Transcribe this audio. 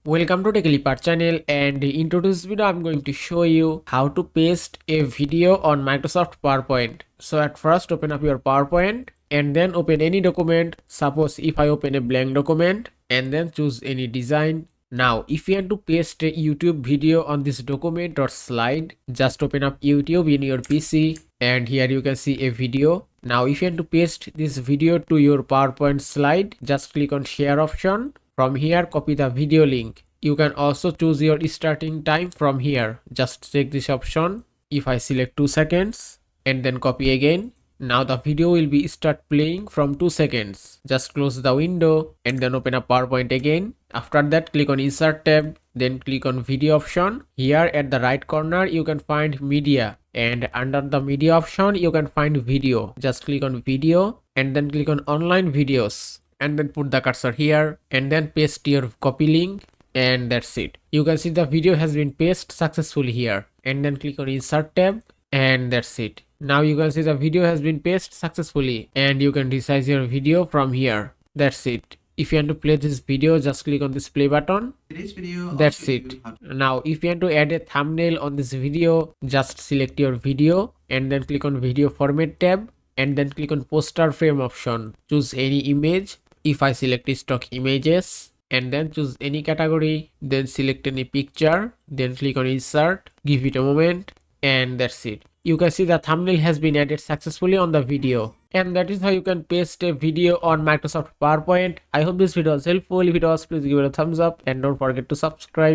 Welcome to TechLeapart channel, and in today's video I'm going to show you how to paste a video on Microsoft PowerPoint. So at first open up your PowerPoint and then open any document. Suppose if I open a blank document and then choose any design. Now if you want to paste a YouTube video on this document or slide, just open up YouTube in your PC and here you can see a video. Now if you want to paste this video to your PowerPoint slide, just click on share option. From here, copy the video link. You can also choose your starting time from here. Just check this option. If I select 2 seconds and then copy again, now the video will be start playing from 2 seconds. Just close the window and then open up PowerPoint again. After that, click on Insert tab, then click on Video option. Here at the right corner, you can find Media, and under the Media option, you can find Video. Just click on Video and then click on Online Videos. And then put the cursor here and then paste your copy link, and that's it. You can see the video has been pasted successfully here, and then click on Insert tab, and that's it. Now you can see the video has been pasted successfully and you can resize your video from here. That's it. If you want to play this video, just click on this play button. That's it. Now if you want to add a thumbnail on this video, just select your video and then click on Video Format tab and then click on Poster Frame option. Choose any image. If I select stock images and then choose any category, then select any picture, then click on Insert, give it a moment, and that's it. You can see the thumbnail has been added successfully on the video. And that is how you can paste a video on Microsoft PowerPoint. I hope this video was helpful. If it was, please give it a thumbs up and don't forget to subscribe.